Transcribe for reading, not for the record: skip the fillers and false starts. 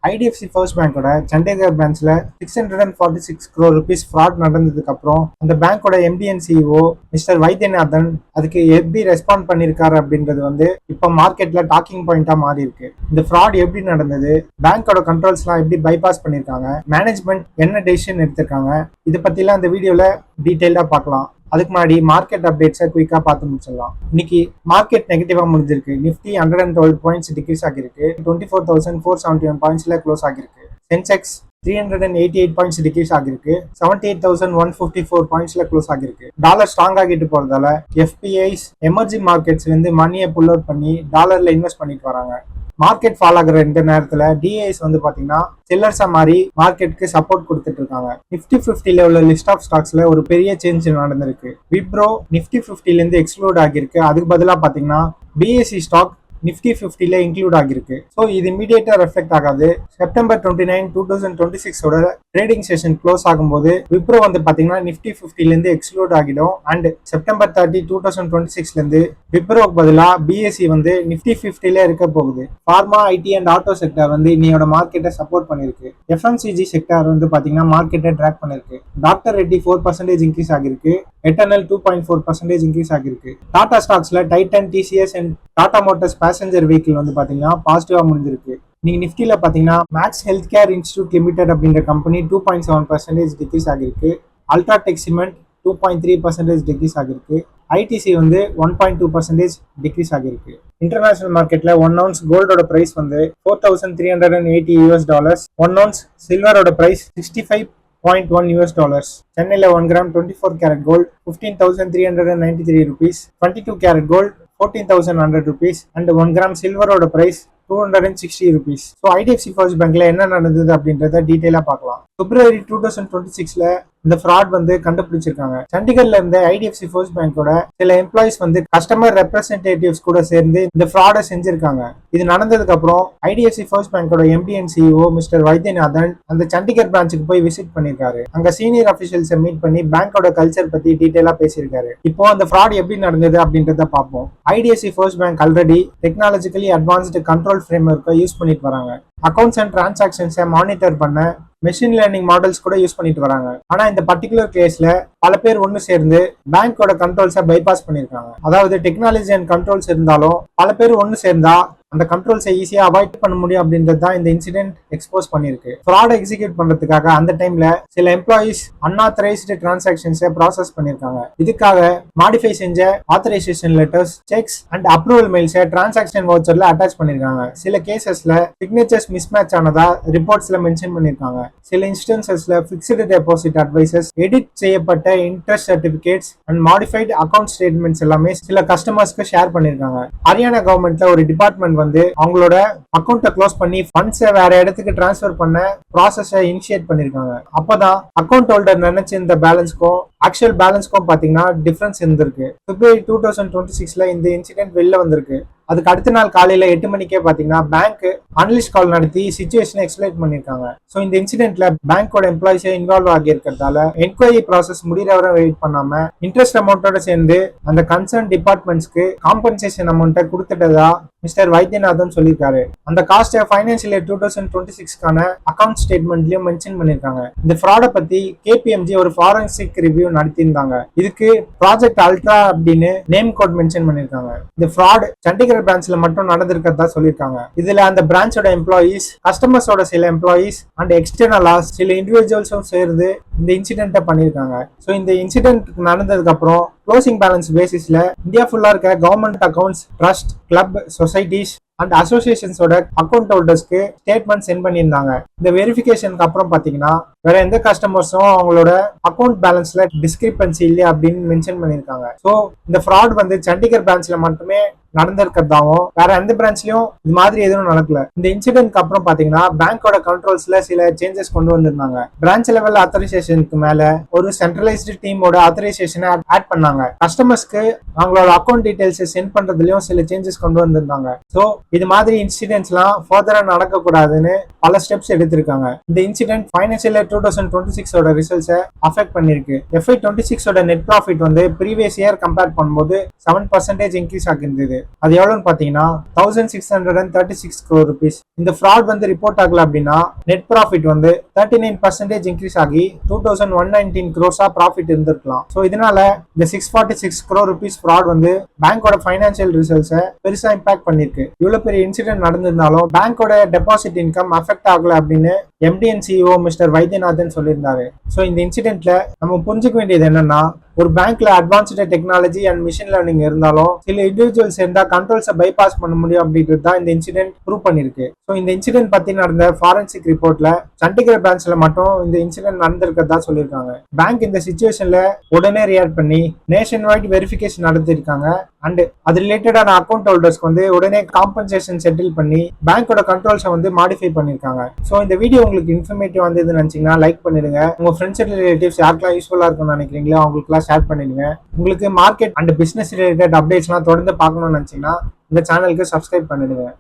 IDFC first பேங்கோட சண்டிகர் பிரான்ச்ல 646 crore rupees fraud நடந்ததுக்கு அப்புறம் அந்த பேங்கோட MD and CEO mister Vaidyanathan அதுக்கு எப்படி ரெஸ்பாண்ட் பண்ணிருக்காரு அப்படின்றது இப்ப மார்க்கெட்ல டாக்கிங் பாயிண்டா மாறி இருக்கு. இந்த ஃப்ராட் எப்படி நடந்தது, பேங்கோட கண்ட்ரோல்ஸ் எல்லாம் எப்படி பைபாஸ் பண்ணிருக்காங்க, மேனேஜ்மெண்ட் என்ன டெசிஷன் எடுத்திருக்காங்க, இதை பத்திலாம் இந்த வீடியோல டீடைல்டா பார்க்கலாம். அதுக்கு முன்னாடி மார்க்கெட் அப்டேட்ஸை குயிக்காக பார்த்து முடிச்சிடலாம். இன்னைக்கு மார்க்கெட் நெகட்டிவா முடிஞ்சிருக்கு. நிஃப்டி 112 பாயிண்ட்ஸ் டிக்ரீஸ் ஆகிருக்கு. 24,471 பாயிண்ட்ஸ்ல க்ளோஸ் ஆகிருக்கு. சென்செக்ஸ் 388 பாயிண்ட்ஸ் டிக்ரீஸ் ஆகிருக்கு. 78,154 பாயிண்ட்ஸ்ல க்ளோஸ் ஆகிருக்கு. டாலர் ஸ்ட்ராங் ஆகிட்டு போறதால எஃபிஐஸ் எமர்ஜிங் மார்க்கெட்ஸ்ல இருந்து மணியை புல் அவுட் பண்ணி டாலர்ல இன்வெஸ்ட் பண்ணிட்டு வராங்க. மார்க்கெட் ஃபால் ஆகுற இந்த நேரத்துல டிஐஎஸ் பாத்தீங்கன்னா செல்லர்ஸா மாதிரி மார்க்கெட்டுக்கு சப்போர்ட் கொடுத்துட்டு இருக்காங்க. நிஃப்டி 50ல உள்ள லிஸ்ட் ஆஃப் ஸ்டாக்ஸ்ல ஒரு பெரிய சேஞ்ச் நடந்திருக்கு. விப்ரோ நிஃப்டி 50ல இருந்து எக்ஸ்க்ளூட் ஆகிருக்கு. அதுக்கு பதிலா பாத்தீங்கன்னா பிஎஸ்சி ஸ்டாக் நிஃப்டி 50ல இன்க்ளூட் ஆகிருக்கு. ஸோ இது இமீடியட்டா ரெஃப்ளெக்ட் ஆகாது. செப்டம்பர் 29, 2026 ட்ரேடிங் செஷன் க்ளோஸ் ஆகும்போது விப்ரோ பாத்தீங்கன்னா நிஃப்டி 50ல இருந்து எக்ஸ்க்ளூட் ஆகிடும். அண்ட் செப்டம்பர் 30, 2026 இருந்து விப்ரோக்கு பதிலா பிஎஸ்சி நிஃப்டி 50ல இருக்க போகுது. Pharma, IT and auto sector இன்னையோட மார்க்கெட்டை சப்போர்ட் பண்ணிருக்கு. எஃப்எம்சிஜி செக்டர் பாத்தீங்கன்னா மார்க்கெட்டை ட்ராக் பண்ணிருக்கு. டாக்டர் ரெட்டி 4% இன்க்ரீஸ் ஆகிருக்கு. எட்டர்னல் 2.4% இன்க்ரீஸ் ஆகிருக்கு. டாடா ஸ்டாக்ஸ்ல Titan, TCS and Tata motors passenger vehicle பாத்தீங்கன்னா பாசிட்டிவா முடிஞ்சிருக்கு. நீங்க நிஃப்டில பாத்தீங்கன்னா Max health care institute limited அப்படின்ற கம்பெனி 2.7% டிக்ரீஸ் ஆகிருக்கு. அல்ட்ராடெக் சிமெண்ட் 2.3% டிக்ரீஸ் ஆகிருக்கு. ஐடிசி 1.2% டிக்ரீஸ் ஆகிருக்கு. இன்டர்நேஷனல் மார்க்கெட்ல 1 ounce கோல்டோட பிரைஸ் $4,380. 1 ounce சில்வரோட பிரைஸ் $65.1. சென்னையில 1 gram 24 carat gold 15,393 rupees. 22 carat gold 14,100 rupees. And 1 gram சில்வரோட price 260 rupees. So IDFC first பேங்க்ல என்ன நடந்தது அப்படின்றத டீடைலா பார்க்கலாம். பிப்ரவரி 2026ல இந்த ஃப்ராட் கண்டுபிடிச்சிருக்காங்க. சண்டிகர்ல இருந்த ஐடிஎஃப்சி ஃபர்ஸ்ட் பேங்கோட சில எம்ப்ளாயிஸ் கஸ்டமர் ரெப்ரஸன்டேட்டிவ்ஸ் கூட சேர்ந்து இந்த ஃப்ராடை செஞ்சிருக்காங்க. இது நடந்ததுக்கு அப்புறம் ஐடிஎஃப்சி ஃபர்ஸ்ட் பேங்கோட MD and CEO mister Vaidyanathan அந்த சண்டிகர் பிரான்ச்சுக்கு போய் விசிட் பண்ணிருக்காரு. அங்க சீனியர் அபிஷியல்ஸை மீட் பண்ணி பேங்கோட கல்ச்சர் பத்தி டீடைலா பேசியிருக்காரு. இப்போ அந்த ஃப்ராட் எப்படி நடந்தது அப்படின்றத பார்ப்போம். IDFC first bank already technologically advanced control ஃப்ரேம்வொர்க்கை யூஸ் பண்ணிட்டு வராங்க. அக்கௌண்ட்ஸ் அண்ட் டிரான்சாக்ஷன்ஸை மானிட்டர் பண்ண மெஷின் லேர்னிங் மாடல்ஸ் கூட யூஸ் பண்ணிட்டு வராங்க. ஆனா இந்த பர்டிகுலர் கேஸ்ல பல பேர் ஒன்னு சேர்ந்து பேங்கோட கண்ட்ரோல்ஸை பைபாஸ் பண்ணிருக்காங்க. அதாவது டெக்னாலஜி அண்ட் கண்ட்ரோல்ஸ் இருந்தாலும் பல பேர் ஒன்னு சேர்ந்தா அந்த கண்ட்ரோல்ஸை ஈஸியா அவாய்ட் பண்ண முடியும் அப்படின்றது தான் இந்த இன்சிடென்ட் எக்ஸ்போஸ் பண்ணிருக்கு. ஃப்ராட் எக்ஸிக்யூட் பண்றதுக்காக அந்த டைம்ல சில எம்ப்ளாயிஸ் அன்ஆத்தரைஸ்டு டிரான்சாக்ஷன்ஸை ப்ராசஸ் பண்ணிருக்காங்க. இதுக்காக மாடிஃபை செஞ்ச authorisation letters, cheques and approval மெயில்ஸை டிரான்சாக்ஷன் வவுச்சர்ல அட்டாச் பண்ணிருக்காங்க. சில கேசஸ்ல சிக்னேச்சர்ஸ் மிஸ்மேட்ச் ஆனதா ரிப்போர்ட்ஸ்ல மென்ஷன் பண்ணிருக்காங்க. சில இன்ஸ்டன்சஸ்ல பிக்ஸ்டு டெபாசிட் அட்வைசஸ், எடிட் செய்யப்பட்ட interest certificates and modified account statements எல்லாமே சில கஸ்டமர்ஸ்க்கு ஷேர் பண்ணிருக்காங்க. ஹரியானா கவர்மெண்ட்ல ஒரு டிபார்ட்மெண்ட் அவங்களோட அக்கௌண்ட்டை க்ளோஸ் பண்ணி ஃபண்ட்ஸை வேற இடத்துக்கு டிரான்ஸ்ஃபர் பண்ண ப்ராசஸை இனிஷியேட் பண்ணிருக்காங்க. அப்பதான் அக்கௌண்ட் ஹோல்டர் நினைச்சிருந்த பேலன்ஸ்க்கும் ஆக்சுவல் பேலன்ஸ்க்கும் பாத்தீங்கன்னா டிஃபரன்ஸ் இருந்திருக்கு. பிப்ரவரி 2026ல இந்த இன்சிடென்ட் வெளில வந்திருக்கு. அதுக்கு அடுத்த நாள் காலையில 8 மணிக்கே பாத்தீங்கன்னா பேங்க் அனலிஸ்ட் கால் நடத்தி சிச்சுவேஷனை எக்ஸ்பிளைன் பண்ணிருக்காங்க. ஸோ இந்த இன்சிடென்ட்ல பேங்கோட எம்ப்ளாயிஸே இன்வால்வ் ஆகி இருக்கிறதால என்கொயரி ப்ராசஸ் முடிகிற வரை வெயிட் பண்ணாம இன்ட்ரெஸ்ட் அமௌண்ட்டோட சேர்ந்து அந்த கன்சர்ன் டிபார்ட்மெண்ட்ஸ்க்கு காம்பன்சேஷன் அமௌண்ட்டை கொடுத்துட்டதா மிஸ்டர் வைத்தியநாதன் சொல்லியிருக்காரு. அந்த காஸ்ட்டை ஃபைனான்சியல் இயர் 2026க்கான அக்கௌண்ட் ஸ்டேட்மெண்ட்லயும் மென்ஷன் பண்ணிருக்காங்க. இந்த ஃப்ராடை பத்தி கேபிஎம்ஜி ஒரு ஃபாரன்சிக் ரிவ்யூ நடத்தியிருந்தாங்க. இதுக்கு ப்ராஜெக்ட் அல்ட்ரா அப்படின்னு நேம் கோட் மென்ஷன் பண்ணிருக்காங்க. இந்த ஃப்ராட் சண்டிகர் பிரான்ச்ல மட்டும் நடந்திருக்கிறதா சொல்லியிருக்காங்க. இதுல அந்த பிரான்ச்சோட எம்ப்ளாயிஸ், கஸ்டமர்ஸோட சில எம்ப்ளாயிஸ் அண்ட் எக்ஸ்டர்னலா சில இண்டிவிஜுவல்ஸும் சேர்ந்து இந்த இன்சிடென்ட்டை பண்ணிருக்காங்க. ஸோ இந்த இன்சிடென்ட் நடந்ததுக்கு அப்புறம் க்ளோசிங் பேலன்ஸ் பேசிஸ்ல இந்தியா ஃபுல்லா இருக்க government accounts, trust, club, societies and அசோசியேஷன்ஸோட அக்கௌண்ட் ஹோல்டர்ஸ்க்கு ஸ்டேட்மெண்ட் சென்ட் பண்ணியிருந்தாங்க. இந்த வெரிஃபிகேஷனுக்கு அப்புறம் பாத்தீங்கன்னா வேற எந்த கஸ்டமர்ஸும் அவங்களோட அக்கௌண்ட் பேலன்ஸ்ல டிஸ்கிரிபன்சி இல்லை அப்படின்னு மென்ஷன் பண்ணியிருக்காங்க. ஸோ இந்த ஃப்ராட் சண்டிகர் பிரான்ச்ல மட்டுமே நடந்திருக்கிறதாவும் வேற எந்த பிரான்ச்லயும் இது மாதிரி எதுவும் நடக்கல. இந்த இன்சிடென்ட்க்கு அப்புறம் பாத்தீங்கன்னா பேங்கோட கண்ட்ரோல்ஸ்ல சில சேஞ்சஸ் கொண்டு வந்திருந்தாங்க. பிரான்ச் லெவல் ஆத்தரைசேஷனுக்கு மேல ஒரு சென்ட்ரலைஸ்டு டீமோட ஆத்தரைசேஷனை ஆட் பண்ணாங்க. கஸ்டமர்ஸ்க்கு அவங்களோட அக்கௌண்ட் டீடைல்ஸ் சென்ட் பண்றதுலயும் சில சேஞ்சஸ் கொண்டு வந்திருந்தாங்க. ஸோ இது மாதிரி இன்சிடென்ட்ஸ்லாம் ஃபர்தரா நடக்க கூடாதுன்னு பல ஸ்டெப்ஸ் எடுத்திருக்காங்க. இந்த இன்சிடென்ட் ஃபைனான்சியல் இயர் 2026 ரிசல்ட்ஸை அஃபெக்ட் பண்ணிருக்கு. FY26 net profit previous year compare பண்ணும்போது 7% இன்க்ரீஸ் ஆகிருந்தது. அது எவ்வளவுன்னு பாத்தீங்கன்னா 1,636 crore rupees. இந்த ஃப்ராட் வந்து ரிப்போர்ட் ஆகல அப்படின்னா நெட் ப்ராஃபிட் வந்து 39% இன்க்ரீஸ் ஆகி 2119 crores ப்ராஃபிட் இருந்திருக்கலாம். ஸோ இதனால இந்த 646 crore rupees ஃப்ராட் வந்து பேங்கோட ஃபைனான்சியல் ரிசல்ட்ஸை பெருசா இம்பாக்ட் பண்ணிருக்கு. இவ்வளவு பெரிய இன்சிடென்ட் நடந்திருந்தாலும் பேங்கோட டெபாசிட் இன்கம் அஃபெக்ட் ஆகல அப்படின்னு MD&CEO CEO மிஸ்டர் வைத்தியநாதன் சொல்லியிருந்தாரு. ஸோ இந்த இன்சிடென்ட்ல நம்ம புரிஞ்சுக்க வேண்டியது என்னன்னா, ஒரு பேங்க்ல advanced technology and machine learning இருந்தாலும் சில இண்டிவிஜுவல்ஸ் இருந்தா கண்ட்ரோல்ஸை பைபாஸ் பண்ண முடியும் அப்படின்றது தான் இந்த இன்சிடென்ட் ப்ரூவ் பண்ணிருக்கு. ஸோ இந்த இன்சிடென்ட் பத்தி நடந்த ஃபாரன்சிக் ரிப்போர்ட்ல சண்டிகர் பிரான்ச்ல மட்டும் இந்த இன்சிடென்ட் நடந்திருக்கிறதா சொல்லியிருக்காங்க. பேங்க் இந்த சிச்சுவேஷன்ல உடனே ரியாக்ட் பண்ணி நேஷன் வைட் வெரிஃபிகேஷன் நடத்திருக்காங்க அண்ட் அது ரிலேட்டடான அக்கௌண்ட் ஹோல்டர்ஸ்க்கு வந்து உடனே காம்பன்சேஷன் செட்டில் பண்ணி பேங்கோட கண்ட்ரோல்ஸை வந்து மாடிஃபை பண்ணிருக்காங்க. ஸோ இந்த வீடியோ உங்களுக்கு இன்ஃபர்மேட்டிவ் வந்ததுன்னு நினைச்சீங்கன்னா லைக் பண்ணிடுங்க. உங்க ஃப்ரெண்ட்ஸ் அண்ட் ரிலேட்டிவ்ஸ் யாருக்கெல்லாம் யூஸ்ஃபுல்லா இருக்கும்னு நினைக்கிறீங்களோ அவங்களுக்குலாம் ஷேர் பண்ணிடுங்க. உங்களுக்கு மார்க்கெட் அண்ட் பிசினஸ் ரிலேட்டட் அப்டேட்ஸ்லாம் தொடர்ந்து பார்க்கணும்னு நினைச்சீங்கன்னா இந்த சேனலுக்கு சப்ஸ்கிரைப் பண்ணிடுங்க.